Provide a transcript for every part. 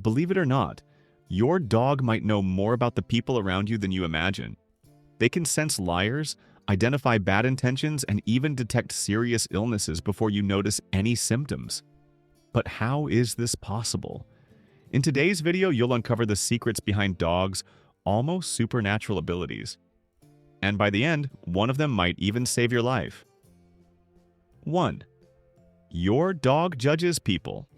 Believe it or not, your dog might know more about the people around you than you imagine. They can sense liars, identify bad intentions, and even detect serious illnesses before you notice any symptoms. But how is this possible? In today's video, you'll uncover the secrets behind dogs' almost supernatural abilities. And by the end, one of them might even save your life. 1. Your dog judges people.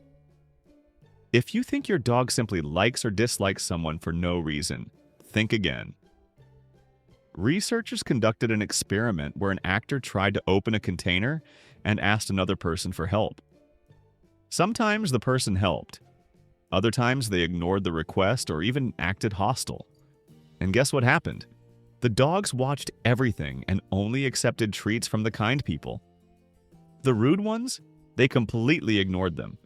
If you think your dog simply likes or dislikes someone for no reason, think again. Researchers conducted an experiment where an actor tried to open a container and asked another person for help. Sometimes the person helped. Other times they ignored the request or even acted hostile. And guess what happened? The dogs watched everything and only accepted treats from the kind people. The rude ones, they completely ignored them.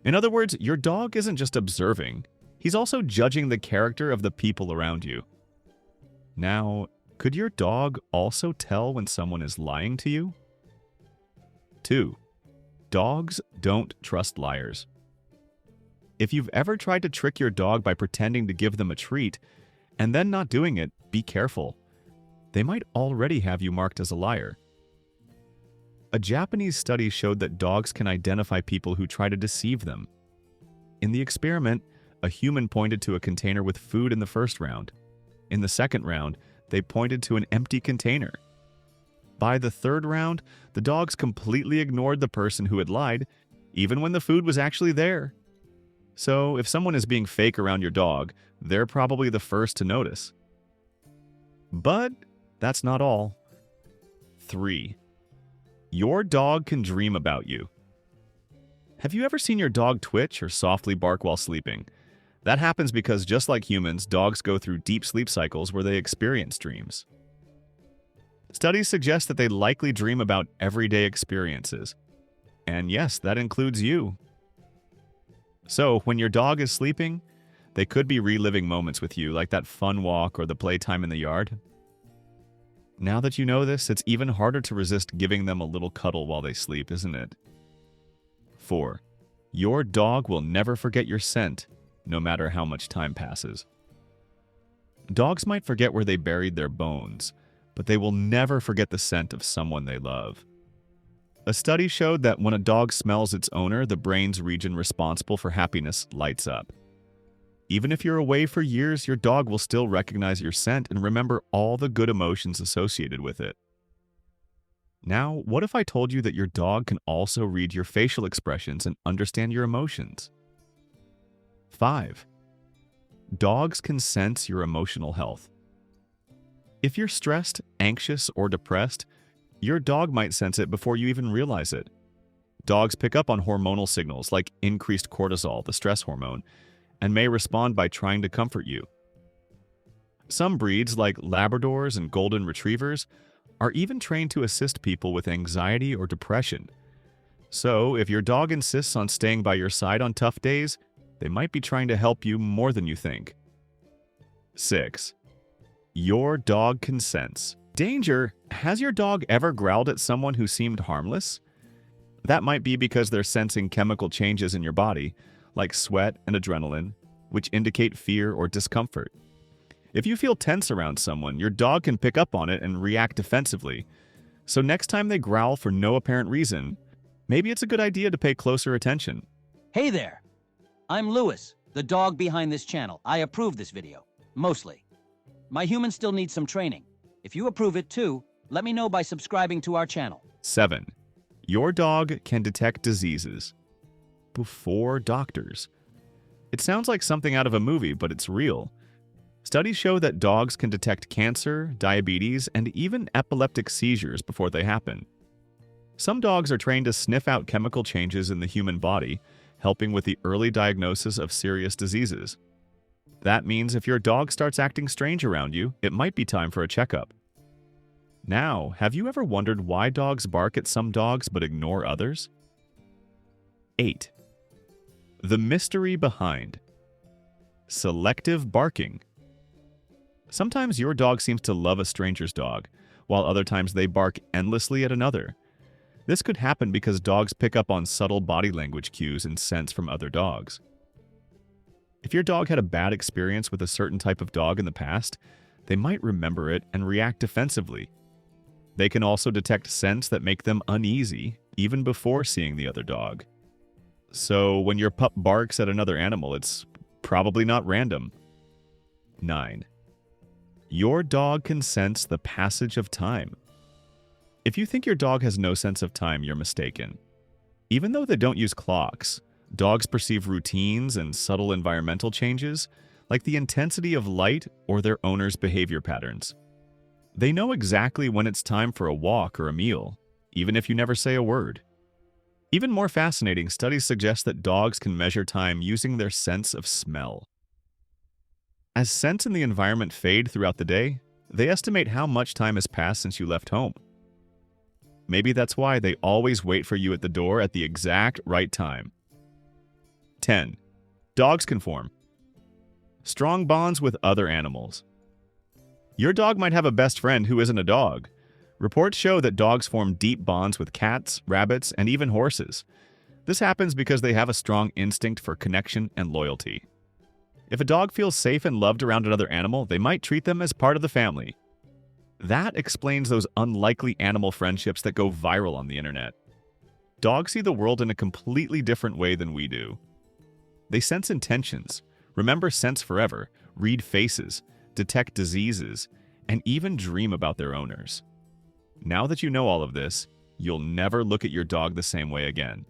In other words, your dog isn't just observing, he's also judging the character of the people around you. Now, could your dog also tell when someone is lying to you? 2. Dogs don't trust liars. If you've ever tried to trick your dog by pretending to give them a treat and then not doing it, be careful. They might already have you marked as a liar. A Japanese study showed that dogs can identify people who try to deceive them. In the experiment, a human pointed to a container with food in the first round. In the second round, they pointed to an empty container. By the third round, the dogs completely ignored the person who had lied, even when the food was actually there. So, if someone is being fake around your dog, they're probably the first to notice. But that's not all. 3. Your dog can dream about you. Have you ever seen your dog twitch or softly bark while sleeping? That happens because, just like humans, dogs go through deep sleep cycles where they experience dreams. Studies suggest that they likely dream about everyday experiences. And yes, that includes you. So, when your dog is sleeping, they could be reliving moments with you, like that fun walk or the playtime in the yard. Now that you know this, it's even harder to resist giving them a little cuddle while they sleep, isn't it? 4. Your dog will never forget your scent, no matter how much time passes. Dogs might forget where they buried their bones, but they will never forget the scent of someone they love. A study showed that when a dog smells its owner, the brain's region responsible for happiness lights up. Even if you're away for years, your dog will still recognize your scent and remember all the good emotions associated with it. Now, what if I told you that your dog can also read your facial expressions and understand your emotions? 5. Dogs can sense your emotional health. If you're stressed, anxious, or depressed, your dog might sense it before you even realize it. Dogs pick up on hormonal signals like increased cortisol, the stress hormone, and may respond by trying to comfort you. Some breeds, like Labradors and Golden Retrievers, are even trained to assist people with anxiety or depression. So, if your dog insists on staying by your side on tough days, they might be trying to help you more than you think. 6. Your dog can sense danger. Has your dog ever growled at someone who seemed harmless? That might be because they're sensing chemical changes in your body, like sweat and adrenaline, which indicate fear or discomfort. If you feel tense around someone, your dog can pick up on it and react defensively. So next time they growl for no apparent reason, maybe it's a good idea to pay closer attention. Hey there! I'm Lewis, the dog behind this channel. I approve this video. Mostly. My human still needs some training. If you approve it too, let me know by subscribing to our channel. 7. Your dog can detect diseases before doctors. It sounds like something out of a movie, but it's real. Studies show that dogs can detect cancer, diabetes, and even epileptic seizures before they happen. Some dogs are trained to sniff out chemical changes in the human body, helping with the early diagnosis of serious diseases. That means if your dog starts acting strange around you, it might be time for a checkup. Now, have you ever wondered why dogs bark at some dogs but ignore others? 8. The mystery behind selective barking. Sometimes your dog seems to love a stranger's dog, while other times they bark endlessly at another. This could happen because dogs pick up on subtle body language cues and scents from other dogs. If your dog had a bad experience with a certain type of dog in the past, they might remember it and react defensively. They can also detect scents that make them uneasy, even before seeing the other dog. So when your pup barks at another animal, it's probably not random. 9. Your dog can sense the passage of time. If you think your dog has no sense of time, you're mistaken. Even though they don't use clocks, dogs perceive routines and subtle environmental changes, like the intensity of light or their owner's behavior patterns. They know exactly when it's time for a walk or a meal, even if you never say a word. Even more fascinating, studies suggest that dogs can measure time using their sense of smell. As scents in the environment fade throughout the day, they estimate how much time has passed since you left home. Maybe that's why they always wait for you at the door at the exact right time. 10. Dogs can form strong bonds with other animals. Your dog might have a best friend who isn't a dog. Reports show that dogs form deep bonds with cats, rabbits, and even horses. This happens because they have a strong instinct for connection and loyalty. If a dog feels safe and loved around another animal, they might treat them as part of the family. That explains those unlikely animal friendships that go viral on the internet. Dogs see the world in a completely different way than we do. They sense intentions, remember scents forever, read faces, detect diseases, and even dream about their owners. Now that you know all of this, you'll never look at your dog the same way again.